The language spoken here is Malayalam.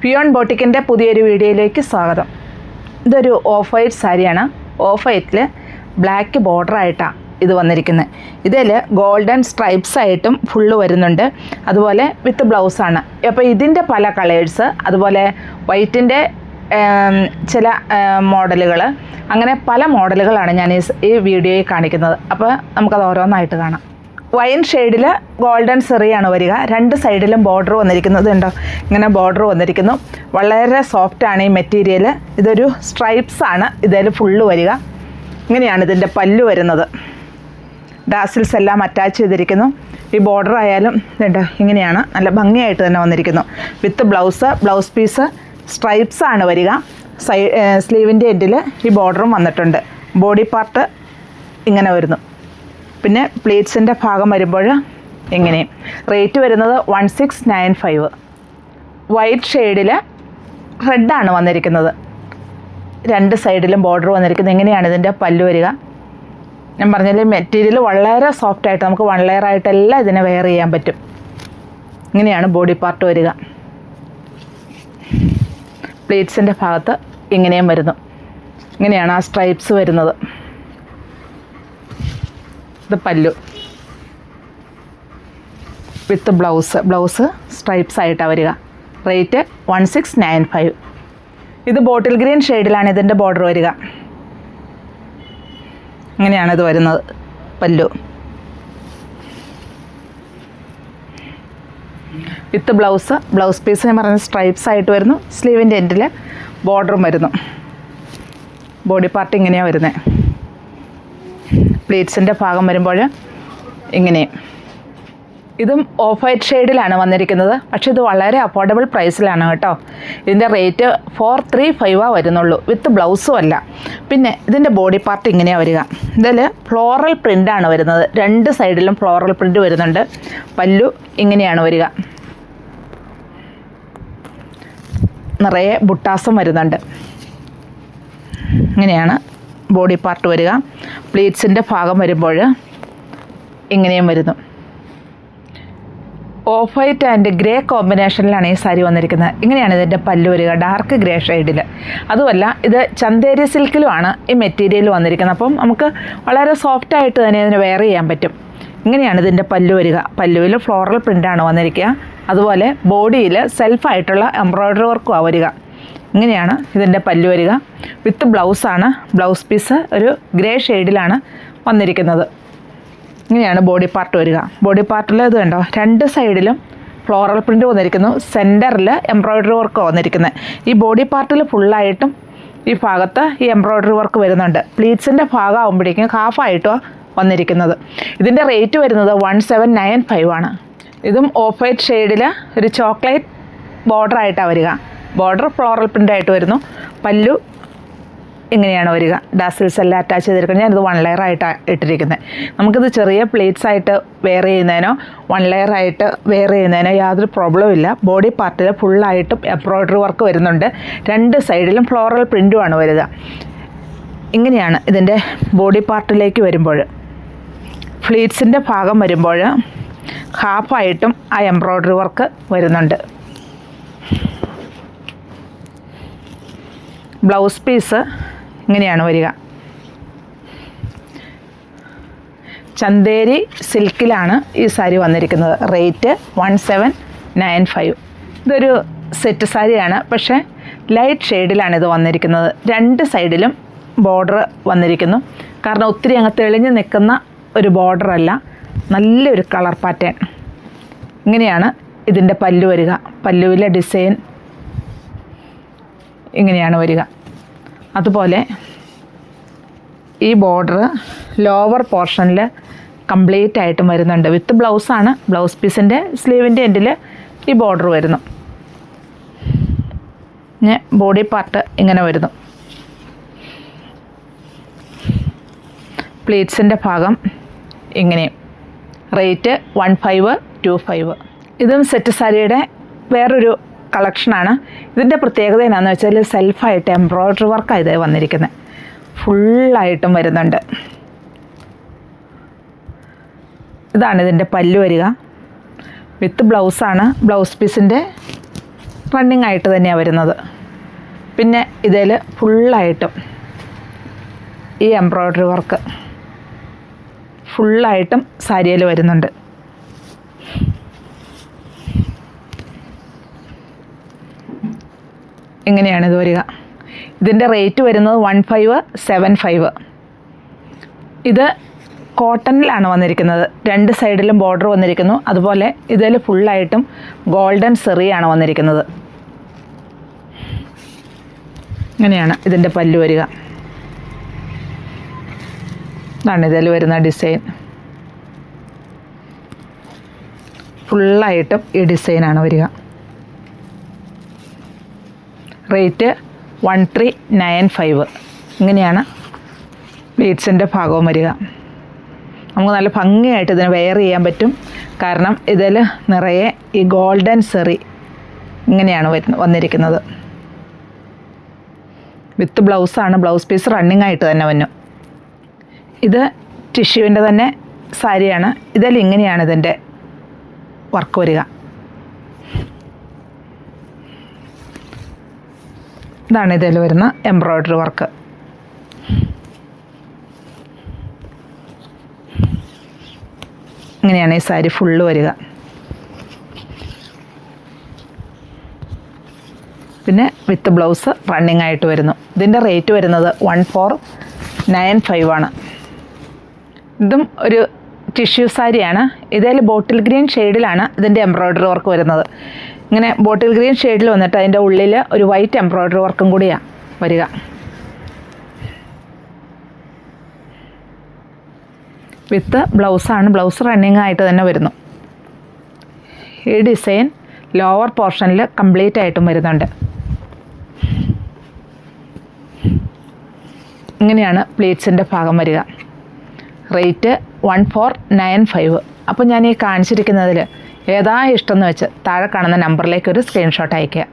പിയോൺ ബോട്ടിക്കിൻ്റെ പുതിയൊരു വീഡിയോയിലേക്ക് സ്വാഗതം. ഇതൊരു ഓഫ് വൈറ്റ് സാരിയാണ്. ഓഫ് വൈറ്റിൽ ബ്ലാക്ക് ബോർഡറായിട്ടാണ് ഇത് വന്നിരിക്കുന്നത്. ഇതിൽ ഗോൾഡൻ സ്ട്രൈപ്സ് ആയിട്ടും ഫുള്ള് വരുന്നുണ്ട്. അതുപോലെ വിത്ത് ബ്ലൗസാണ്. അപ്പോൾ ഇതിൻ്റെ പല കളേഴ്സ്, അതുപോലെ വൈറ്റിൻ്റെ ചില മോഡലുകൾ, അങ്ങനെ പല മോഡലുകളാണ് ഞാൻ ഈ വീഡിയോയിൽ കാണിക്കുന്നത്. അപ്പോൾ നമുക്കത് ഓരോന്നായിട്ട് കാണാം. വൈൻ ഷെയ്ഡിൽ ഗോൾഡൻ സെറിയാണ് വരിക. രണ്ട് സൈഡിലും ബോർഡർ വന്നിരിക്കുന്നത് ഉണ്ടോ, ഇങ്ങനെ ബോർഡർ വന്നിരിക്കുന്നു. വളരെ സോഫ്റ്റാണ് ഈ മെറ്റീരിയൽ. ഇതൊരു സ്ട്രൈപ്സ് ആണ് ഇതിൽ ഫുള്ള് വരിക. ഇങ്ങനെയാണ് ഇതിൻ്റെ പല്ലു വരുന്നത്. ഡാസിൽസ് എല്ലാം അറ്റാച്ച് ചെയ്തിരിക്കുന്നു. ഈ ബോർഡർ ആയാലും ഇതുണ്ട്, ഇങ്ങനെയാണ് നല്ല ഭംഗിയായിട്ട് തന്നെ വന്നിരിക്കുന്നു. വിത്ത് ബ്ലൗസ് പീസ് സ്ട്രൈപ്സ് ആണ് വരിക. സ്ലീവിൻ്റെ എൻഡിൽ ഈ ബോർഡറും വന്നിട്ടുണ്ട്. ബോഡി പാർട്ട് ഇങ്ങനെ വരുന്നു. പിന്നെ പ്ലീറ്റ്സിൻ്റെ ഭാഗം വരുമ്പോൾ ഇങ്ങനെ. റേറ്റ് വരുന്നത് 1695. വൈറ്റ് ഷെയ്ഡിൽ റെഡാണ് വന്നിരിക്കുന്നത്. രണ്ട് സൈഡിലും ബോർഡർ വന്നിരിക്കുന്നത്. എങ്ങനെയാണ് ഇതിൻ്റെ പല്ലു വരിക. ഞാൻ പറഞ്ഞാൽ മെറ്റീരിയൽ വളരെ സോഫ്റ്റായിട്ട് നമുക്ക് വൺ ലെയർ ആയിട്ടെല്ലാം ഇതിനെ വെയർ ചെയ്യാൻ പറ്റും. ഇങ്ങനെയാണ് ബോഡി പാർട്ട് വരിക. പ്ലീറ്റ്സിൻ്റെ ഭാഗത്ത് ഇങ്ങനെയും വരുന്നു. ഇങ്ങനെയാണ് ആ സ്ട്രൈപ്സ് വരുന്നത്. ഇത് പല്ലു വിത്ത് ബ്ലൗസ് സ്ട്രൈപ്സ് ആയിട്ടാണ് വരിക. റേറ്റ് 1695. ഇത് ബോട്ടിൽ ഗ്രീൻ ഷെയ്ഡിലാണ് ഇതിൻ്റെ ബോർഡർ വരിക. ഇങ്ങനെയാണ് ഇത് വരുന്നത് പല്ലു. വിത്ത് ബ്ലൗസ് പീസ് എന്ന് പറയുന്നത് സ്ട്രൈപ്സ് ആയിട്ട് വരുന്നു. സ്ലീവിൻ്റെ എൻഡിൽ ബോർഡറും വരുന്നു. ബോഡി പാർട്ട് ഇങ്ങനെയാണ് വരുന്നത്. പ്ലീറ്റ്സിൻ്റെ ഭാഗം വരുമ്പോൾ ഇങ്ങനെ. ഇതും ഓഫ് വൈറ്റ് ഷെയ്ഡിലാണ് വന്നിരിക്കുന്നത്. പക്ഷേ ഇത് വളരെ അഫോർഡബിൾ പ്രൈസിലാണ് കേട്ടോ. ഇതിൻ്റെ റേറ്റ് 435 വരുന്നുള്ളൂ. വിത്ത് ബ്ലൗസും അല്ല. പിന്നെ ഇതിൻ്റെ ബോഡി പാർട്ട് ഇങ്ങനെയാണ് വരിക. ഇതിൽ ഫ്ലോറൽ പ്രിൻ്റാണ് വരുന്നത്. രണ്ട് സൈഡിലും ഫ്ലോറൽ പ്രിൻ്റ് വരുന്നുണ്ട്. പല്ലു ഇങ്ങനെയാണ് വരിക. നിറയെ ബുട്ടാസും വരുന്നുണ്ട്. ഇങ്ങനെയാണ് ബോഡി പാർട്ട് വരിക. പ്ലീറ്റ്സിൻ്റെ ഭാഗം വരുമ്പോൾ ഇങ്ങനെയും വരുന്നു. ഓഫ് വൈറ്റ് ആൻഡ് ഗ്രേ കോമ്പിനേഷനിലാണ് ഈ സാരി വന്നിരിക്കുന്നത്. ഇങ്ങനെയാണ് ഇതിൻ്റെ പല്ലു വരിക. ഡാർക്ക് ഗ്രേ ഷെയ്ഡിൽ. അതുമല്ല, ഇത് ചന്തേരി സിൽക്കിലുമാണ് ഈ മെറ്റീരിയൽ വന്നിരിക്കുന്നത്. അപ്പം നമുക്ക് വളരെ സോഫ്റ്റായിട്ട് തന്നെ ഇതിന് വെയർ ചെയ്യാൻ പറ്റും. ഇങ്ങനെയാണ് ഇതിൻ്റെ പല്ലു വരിക. പല്ലുവിൽ ഫ്ലോറൽ പ്രിൻ്റാണ് വന്നിരിക്കുക. അതുപോലെ ബോഡിയിൽ സെൽഫായിട്ടുള്ള എംബ്രോയ്ഡറി വർക്കും വരിക. ഇങ്ങനെയാണ് ഇതിൻ്റെ പല്ലു വരിക. വിത്ത് ബ്ലൗസാണ്. ബ്ലൗസ് പീസ് ഒരു ഗ്രേ ഷെയ്ഡിലാണ് വന്നിരിക്കുന്നത്. ഇങ്ങനെയാണ് ബോഡി പാർട്ട് വരിക. ബോഡി പാർട്ടിൽ ഇത് കണ്ടോ, രണ്ട് സൈഡിലും ഫ്ലോറൽ പ്രിൻ്റ് വന്നിരിക്കുന്നു. സെൻറ്ററിൽ എംബ്രോയ്ഡറി വർക്ക് വന്നിരിക്കുന്നത്. ഈ ബോഡി പാർട്ടിൽ ഫുള്ളായിട്ടും ഈ ഭാഗത്ത് ഈ എംബ്രോയ്ഡറി വർക്ക് വരുന്നുണ്ട്. പ്ലീറ്റ്സിൻ്റെ ഭാഗം ആകുമ്പോഴേക്കും ഹാഫായിട്ടോ വന്നിരിക്കുന്നത്. ഇതിൻ്റെ റേറ്റ് വരുന്നത് 1795 ആണ്. ഇതും ഓഫ് വൈറ്റ് ഷെയ്ഡിൽ ഒരു ചോക്ലേറ്റ് ബോർഡറായിട്ടാണ് വരിക. ബോർഡർ ഫ്ലോറൽ പ്രിൻ്റായിട്ട് വരുന്നു. പല്ലു ഇങ്ങനെയാണ് വരിക. ഡാസിൽസ് എല്ലാം അറ്റാച്ച് ചെയ്തിരിക്കുന്നത്. ഞാനിത് വൺ ലെയർ ആയിട്ടാണ് ഇട്ടിരിക്കുന്നത്. നമുക്കിത് ചെറിയ പ്ലേറ്റ്സ് ആയിട്ട് വെയർ ചെയ്യുന്നതിനോ വൺ ലെയർ ആയിട്ട് വെയർ ചെയ്യുന്നതിനോ യാതൊരു പ്രോബ്ലവും ഇല്ല. ബോഡി പാർട്ടിൽ ഫുള്ളായിട്ടും എംബ്രോയ്ഡറി വർക്ക് വരുന്നുണ്ട്. രണ്ട് സൈഡിലും ഫ്ലോറൽ പ്രിൻ്റുമാണ് വരിക. ഇങ്ങനെയാണ് ഇതിൻ്റെ ബോഡി പാർട്ടിലേക്ക് വരുമ്പോൾ. ഫ്ലീറ്റ്സിൻ്റെ ഭാഗം വരുമ്പോൾ ഹാഫായിട്ടും ആ എംബ്രോയ്ഡറി വർക്ക് വരുന്നുണ്ട്. ബ്ലൗസ് പീസ് ഇങ്ങനെയാണ് വരിക. ചന്തേരി സിൽക്കിലാണ് ഈ സാരി വന്നിരിക്കുന്നത്. റേറ്റ് 1795. ഇതൊരു സെറ്റ് സാരിയാണ്. പക്ഷേ ലൈറ്റ് ഷെയ്ഡിലാണ് ഇത് വന്നിരിക്കുന്നത്. രണ്ട് സൈഡിലും ബോർഡർ വന്നിരിക്കുന്നു. കാരണം ഒത്തിരി അങ്ങ് തെളിഞ്ഞ് നിൽക്കുന്ന ഒരു ബോർഡറല്ല, നല്ലൊരു കളർ പാറ്റേൺ. ഇങ്ങനെയാണ് ഇതിൻ്റെ പല്ലു വരിക. പല്ലുവിലെ ഡിസൈൻ ഇങ്ങനെയാണ് വരിക. അതുപോലെ ഈ ബോർഡർ ലോവർ പോർഷനിൽ കംപ്ലീറ്റ് ആയിട്ടും വരുന്നുണ്ട്. വിത്ത് ബ്ലൗസാണ്. ബ്ലൗസ് പീസിൻ്റെ സ്ലീവിൻ്റെ എൻഡിൽ ഈ ബോർഡർ വരുന്നു. ബോഡി പാർട്ട് ഇങ്ങനെ വരുന്നു. പ്ലീറ്റ്സിൻ്റെ ഭാഗം ഇങ്ങനെയും. റേറ്റ് 1525. ഇതും സെറ്റ് സാരിയുടെ വേറൊരു കളക്ഷനാണ്. ഇതിൻ്റെ പ്രത്യേകത എന്നാന്ന് വെച്ചാൽ സെൽഫായിട്ട് എംബ്രോയ്ഡറി വർക്കാണ് ഇത് വന്നിരിക്കുന്നത്. ഫുള്ളായിട്ടും വരുന്നുണ്ട്. ഇതാണ് ഇതിൻ്റെ പല്ലു വരിക. വിത്ത് ബ്ലൗസാണ്. ബ്ലൗസ് പീസിൻ്റെ റണ്ണിങ് ആയിട്ട് തന്നെയാണ് വരുന്നത്. പിന്നെ ഇതിൽ ഫുള്ളായിട്ടും ഈ എംബ്രോയ്ഡറി വർക്ക് ഫുള്ളായിട്ടും സാരിയിൽ വരുന്നുണ്ട്. ഇങ്ങനെയാണ് ഇത് വരിക. ഇതിൻ്റെ റേറ്റ് വരുന്നത് 1575. ഇത് കോട്ടണിലാണ് വന്നിരിക്കുന്നത്. 2 സൈഡിലും ബോർഡർ വന്നിരിക്കുന്നു. അതുപോലെ ഇതിൽ ഫുള്ളായിട്ടും ഗോൾഡൻ സെറിയാണ് വന്നിരിക്കുന്നത്. ഇങ്ങനെയാണ് ഇതിൻ്റെ പല്ലു വരിക. ഇതാണ് ഇതിൽ വരുന്ന ഡിസൈൻ. ഫുള്ളായിട്ടും ഈ ഡിസൈനാണ് വരിക. റേറ്റ് 1395. ഇങ്ങനെയാണ് ബീഡ്സിൻ്റെ ഭാഗവും വരിക. നമുക്ക് നല്ല ഭംഗിയായിട്ട് ഇതിനെ വെയർ ചെയ്യാൻ പറ്റും. കാരണം ഇതിൽ നിറയെ ഈ ഗോൾഡൻ സെറി ഇങ്ങനെയാണ് വന്നിരിക്കുന്നത്. വിത്ത് ബ്ലൗസാണ്. ബ്ലൗസ് പീസ് റണ്ണിങ് ആയിട്ട് തന്നെ വന്നു. ഇത് ടിഷ്യൂവിൻ്റെ തന്നെ സാരിയാണ്. ഇതിൽ ഇങ്ങനെയാണ് ഇതിൻ്റെ വർക്ക് വരിക. ഇതാണ് ഇതിൽ വരുന്ന എംബ്രോയ്ഡറി വർക്ക്. ഇങ്ങനെയാണ് ഈ സാരി ഫുള്ള് വരിക. പിന്നെ വിത്ത് ബ്ലൗസ് റണ്ണിങ് ആയിട്ട് വരുന്നു. ഇതിൻ്റെ റേറ്റ് വരുന്നത് 1495 ആണ്. ഇതും ഒരു ടിഷ്യൂ സാരിയാണ്. ഇതിൽ ബോട്ടിൽ ഗ്രീൻ ഷെയ്ഡിലാണ് ഇതിൻ്റെ എംബ്രോയ്ഡറി വർക്ക് വരുന്നത്. ഇങ്ങനെ ബോട്ടിൽ ഗ്രീൻ ഷെയ്ഡിൽ വന്നിട്ട് അതിൻ്റെ ഉള്ളിൽ ഒരു വൈറ്റ് എംബ്രോയ്ഡറി വർക്കും കൂടിയാണ് വരിക. വിത്ത് ബ്ലൗസാണ്. ബ്ലൗസ് റണ്ണിങ് ആയിട്ട് തന്നെ വരുന്നു. ഈ ഡിസൈൻ ലോവർ പോർഷനിൽ കംപ്ലീറ്റ് ആയിട്ടും വരുന്നുണ്ട്. ഇങ്ങനെയാണ് പ്ലീറ്റ്സിൻ്റെ ഭാഗം വരിക. റേറ്റ് 1495. അപ്പോൾ ഞാൻ ഈ കാണിച്ചിരിക്കുന്നതിൽ ഏതാ ഇഷ്ടമെന്ന് വെച്ച് താഴെ കാണുന്ന നമ്പറിലേക്ക് ഒരു സ്ക്രീൻഷോട്ട് അയയ്ക്കുക.